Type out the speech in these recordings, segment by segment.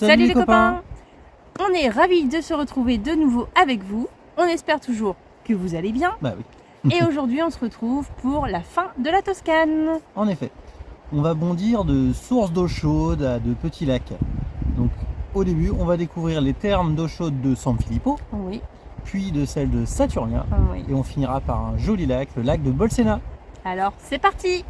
Salut les copains. On est ravis de se retrouver de nouveau avec vous. On espère toujours que vous allez bien. Bah oui. Et aujourd'hui on se retrouve pour la fin de la Toscane. En effet, on va bondir de sources d'eau chaude à de petits lacs. Donc au début, on va découvrir les thermes d'eau chaude de San Filippo, Oui, puis de celle de Saturnia, oui. et on finira par un joli lac, le lac de Bolsena. Alors c'est parti.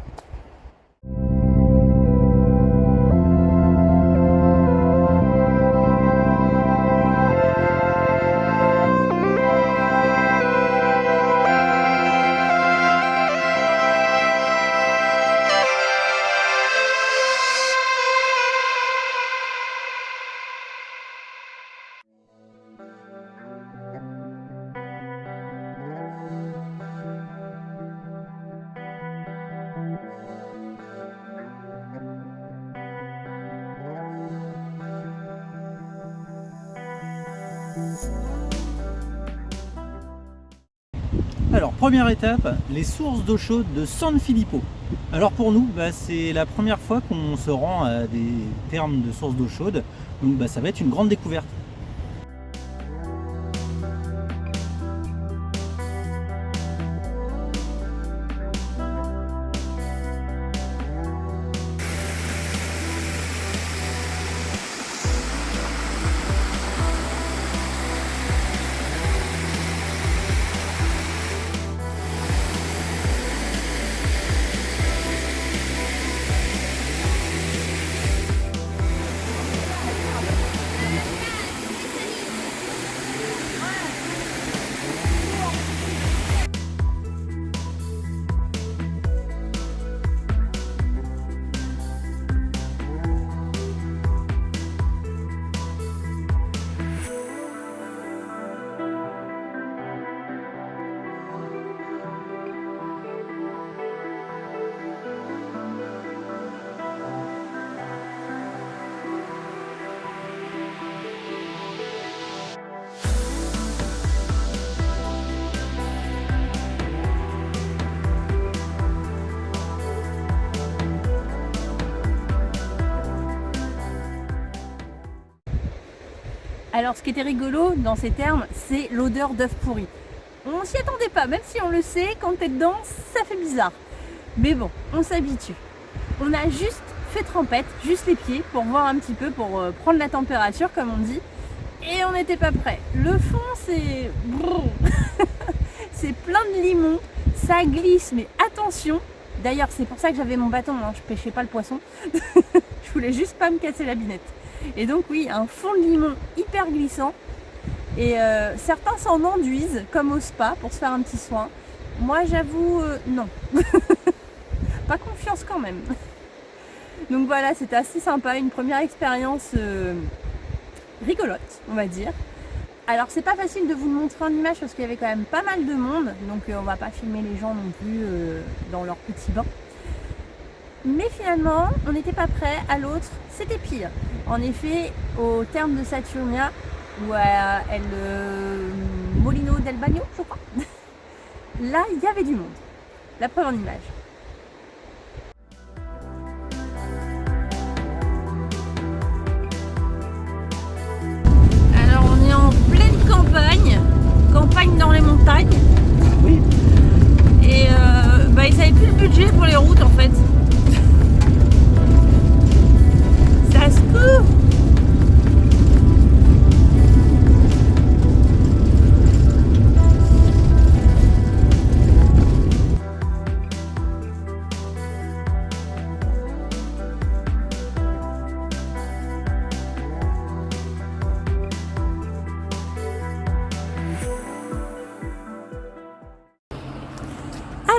Alors première étape, les sources d'eau chaude de San Filippo. Alors pour nous, c'est la première fois qu'on se rend à des thermes de sources d'eau chaude, donc ça va être une grande découverte. Alors ce qui était rigolo dans ces thermes, c'est l'odeur d'œuf pourri. On s'y attendait pas, même si on le sait, quand t'es dedans, ça fait bizarre. Mais bon, on s'habitue. On a juste fait trempette, juste les pieds, pour voir un petit peu, pour prendre la température, comme on dit. Et on n'était pas prêt. Le fond, c'est... c'est plein de limon, ça glisse, mais attention. D'ailleurs, c'est pour ça que j'avais mon bâton, hein. Je pêchais pas le poisson. Je voulais juste pas me casser la binette. Et donc oui, un fond de limon hyper glissant. Et certains s'en enduisent, comme au spa, pour se faire un petit soin. Moi, j'avoue, non. Pas confiance quand même. Donc voilà, c'était assez sympa, une première expérience rigolote, on va dire. Alors c'est pas facile de vous le montrer en image parce qu'il y avait quand même pas mal de monde, donc on va pas filmer les gens non plus dans leur petit bain. Mais finalement, on n'était pas prêt, à l'autre, c'était pire. En effet, au terme de Saturnia, ou à El Molino del Bagno, je crois, là, il y avait du monde. La preuve en image. Alors, on est en pleine campagne, campagne dans les montagnes. Oui. Et ils n'avaient plus le budget pour les routes en fait. Ça se court.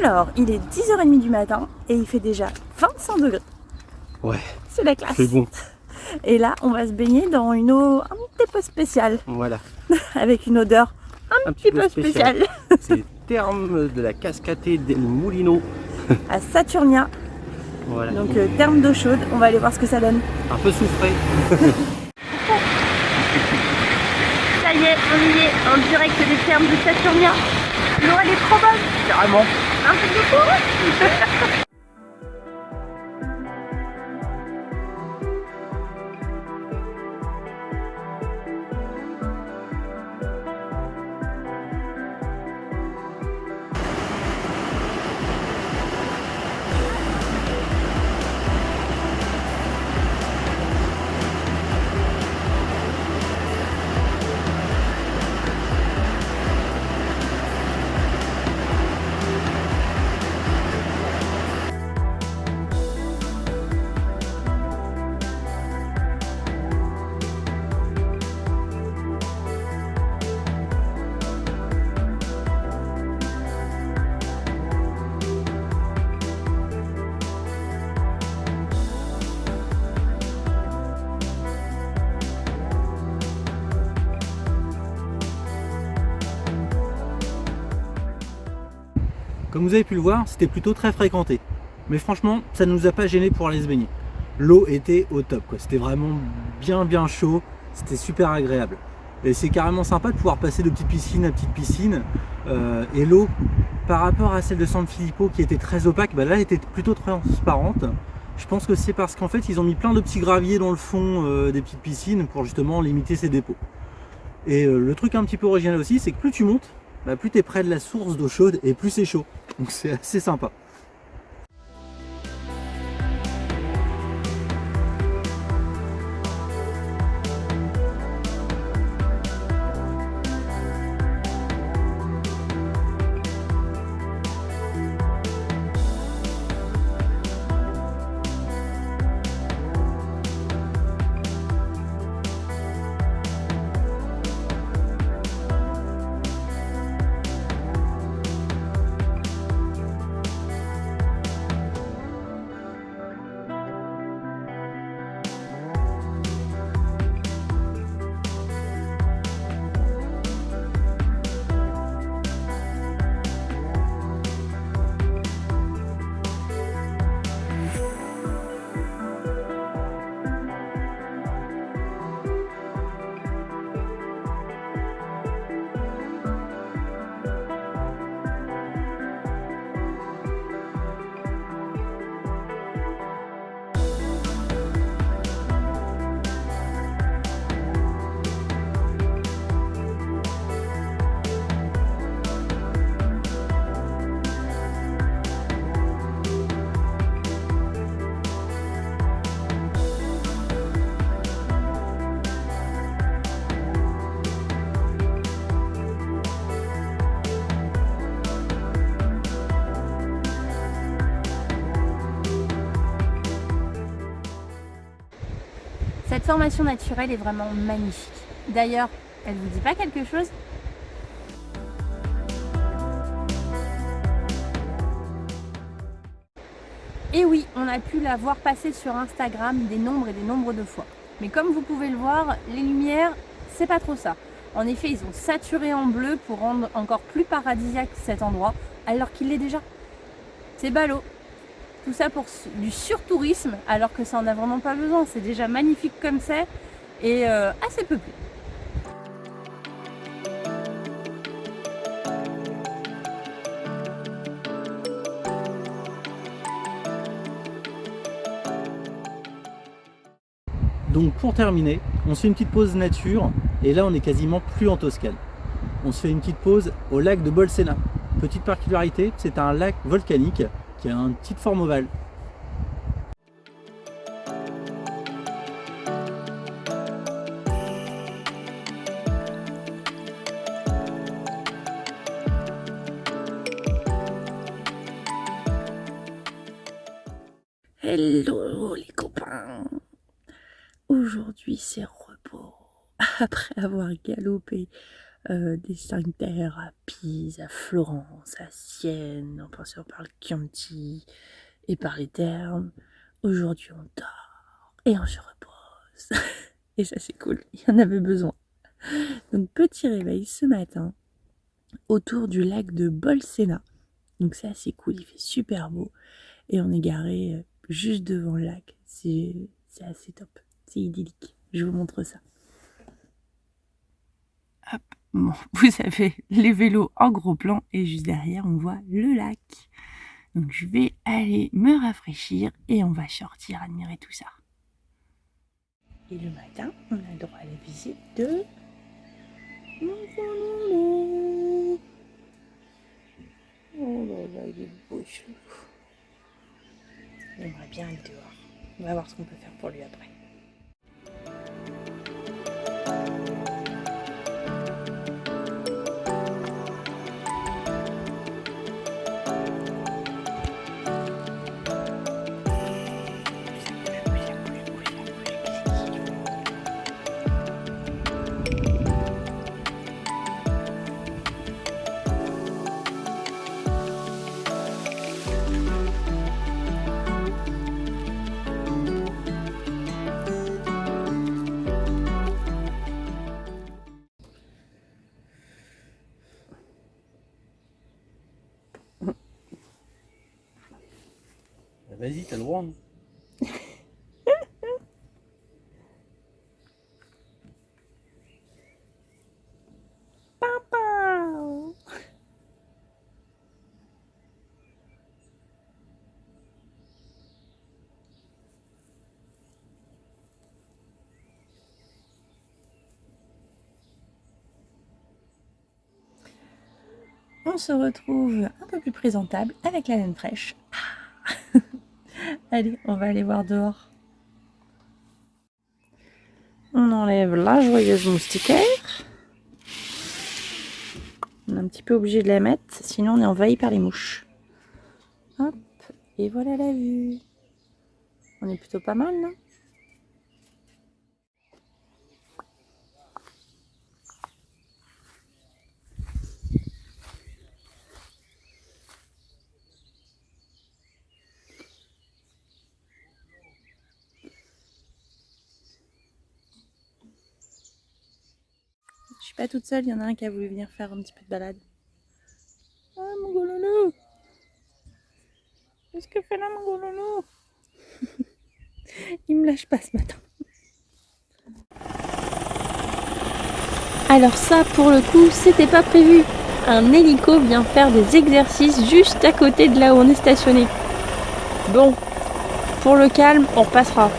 Alors, il est 10h30 du matin et il fait déjà 25 degrés. Ouais, C'est la classe. c'est bon. Et là, on va se baigner dans une eau un petit peu spéciale, Voilà. avec une odeur un petit peu spéciale. C'est les thermes de la Cascate del Mulino. À Saturnia. Voilà. Donc, terme d'eau chaude. On va aller voir ce que ça donne. Un peu soufré. Ça y est, on y est, en direct des thermes de Saturnia. L'eau, elle est trop bonne. Carrément. Un peu de coup. Comme vous avez pu le voir, c'était plutôt très fréquenté. Mais franchement, ça ne nous a pas gêné pour aller se baigner. L'eau était au top, quoi. C'était vraiment bien chaud, c'était super agréable. Et c'est carrément sympa de pouvoir passer de petite piscine à petite piscine. Et l'eau, par rapport à celle de San Filippo qui était très opaque, là elle était plutôt transparente. Je pense que c'est parce qu'en fait ils ont mis plein de petits graviers dans le fond des petites piscines pour justement limiter ces dépôts. Et le truc un petit peu original aussi, c'est que plus tu montes, plus tu es près de la source d'eau chaude et plus c'est chaud. Donc c'est assez sympa. Cette formation naturelle est vraiment magnifique. D'ailleurs, elle vous dit pas quelque chose ? Et oui, on a pu la voir passer sur Instagram des nombres et des nombres de fois. Mais comme vous pouvez le voir, les lumières, c'est pas trop ça. En effet, ils ont saturé en bleu pour rendre encore plus paradisiaque cet endroit, alors qu'il l'est déjà. C'est ballot. Tout ça pour du surtourisme, alors que ça en a vraiment pas besoin. C'est déjà magnifique comme c'est et assez peuplé. Donc pour terminer, on se fait une petite pause nature et là on est quasiment plus en Toscane. On se fait une petite pause au lac de Bolsena. Petite particularité, c'est un lac volcanique qui a une petite forme ovale. Hello les copains. Aujourd'hui c'est repos. Après avoir galopé des 5 terres à Pise, à Florence, à Sienne, en passant par le Chianti et par les Termes. Aujourd'hui on dort et on se repose. Et ça c'est cool, il y en avait besoin. Donc petit réveil ce matin autour du lac de Bolsena. Donc c'est assez cool, il fait super beau. Et on est garé juste devant le lac. C'est assez top, c'est idyllique. Je vous montre ça. Hop. Bon, vous avez les vélos en gros plan et juste derrière on voit le lac. Donc je vais aller me rafraîchir et on va sortir admirer tout ça. Et le matin, on a le droit à la visite de mon grand loulou. Oh là là, il est beau celui-là. Il aimerait bien aller dehors. On va voir ce qu'on peut faire pour lui après. Vas-y, t'as le droit. Hein. On se retrouve un peu plus présentable avec la laine fraîche. Ah. Allez, on va aller voir dehors. On enlève la joyeuse moustiquaire. On est un petit peu obligé de la mettre, sinon on est envahi par les mouches. Hop, et voilà la vue. On est plutôt pas mal, non? Je suis pas toute seule, il y en a un qui a voulu venir faire un petit peu de balade. Ah mon golono! Qu'est-ce que fait là mon golono? Il me lâche pas ce matin. Alors ça pour le coup c'était pas prévu. Un hélico vient faire des exercices juste à côté de là où on est stationné. Bon, pour le calme, on repassera.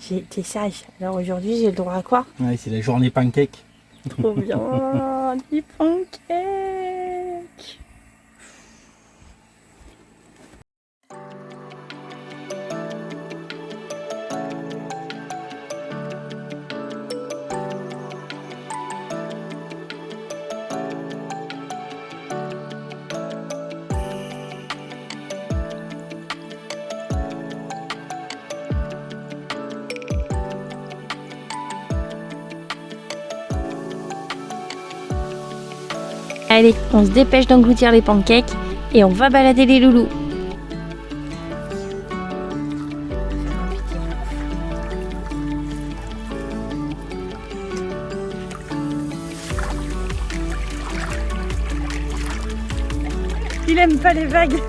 J'ai été sage. Alors aujourd'hui, j'ai le droit à quoi? Ouais, c'est la journée pancake. Trop bien, du pancake. Allez, on se dépêche d'engloutir les pancakes et on va balader les loulous. Il aime pas les vagues.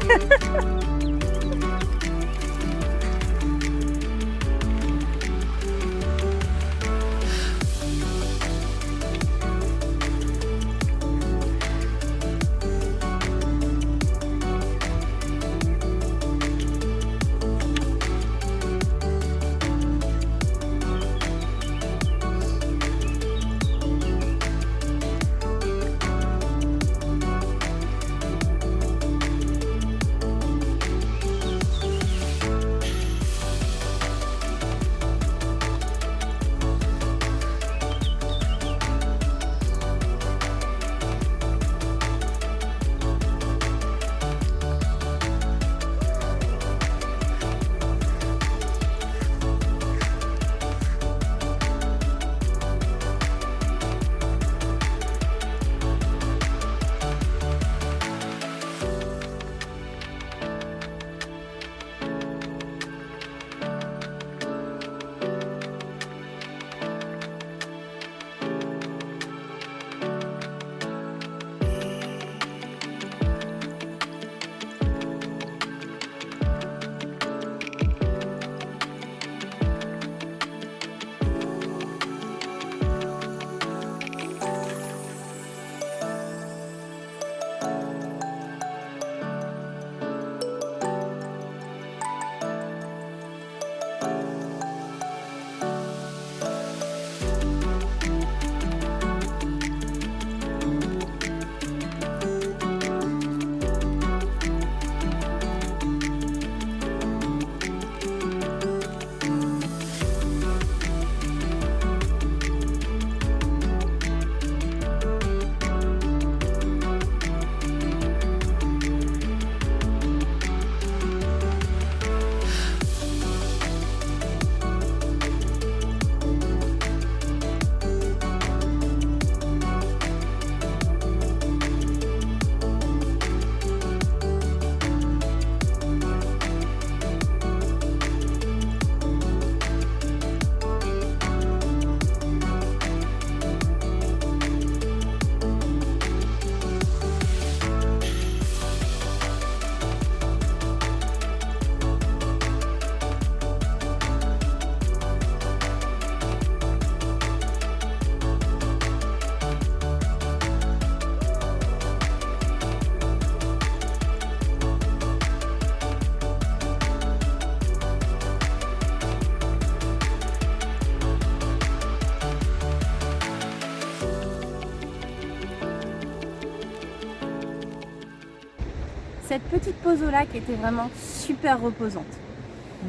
cette petite pause au lac était vraiment super reposante.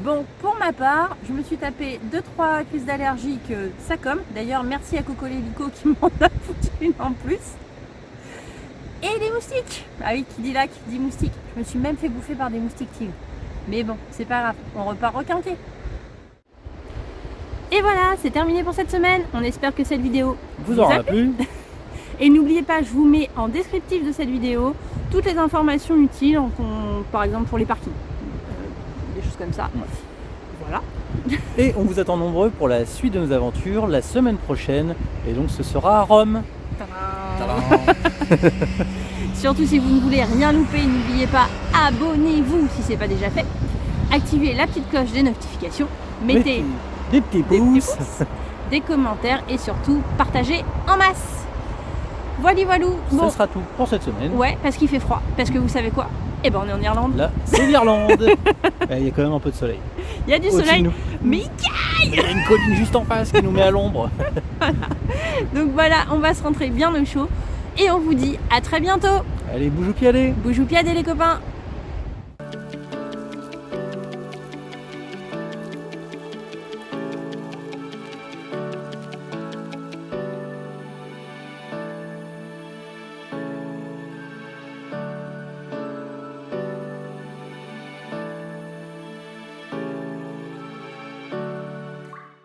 Bon, pour ma part, je me suis tapé 2-3 crises d'allergie que ça comme. D'ailleurs, merci à Coco Lélico qui m'en a foutu une en plus. Et des moustiques. Ah oui, qui dit lac, dit moustique. Je me suis même fait bouffer par des moustiques tigres. Mais bon, c'est pas grave, on repart requinqué. Et voilà, c'est terminé pour cette semaine. On espère que cette vidéo Vous aura plu. Et n'oubliez pas, je vous mets en descriptif de cette vidéo toutes les informations utiles, par exemple pour les parkings. Des choses comme ça. Ouais. Voilà. Et on vous attend nombreux pour la suite de nos aventures la semaine prochaine. Et donc ce sera à Rome. Surtout si vous ne voulez rien louper, n'oubliez pas, abonnez-vous si ce n'est pas déjà fait. Activez la petite cloche des notifications. Mettez des petits pouces, des commentaires et surtout partagez en masse. Voilou. Ce sera tout pour cette semaine. Ouais, parce qu'il fait froid. Parce que vous savez quoi? Eh ben on est en Irlande. Là, c'est l'Irlande. Il y a quand même un peu de soleil. Il y a du Au-dessus de soleil, nous. mais il caille. Il y a une colline juste en face qui nous met à l'ombre. Donc voilà, on va se rentrer bien au chaud. Et on vous dit à très bientôt. Allez, bougou piadé. Bougou piadé les copains.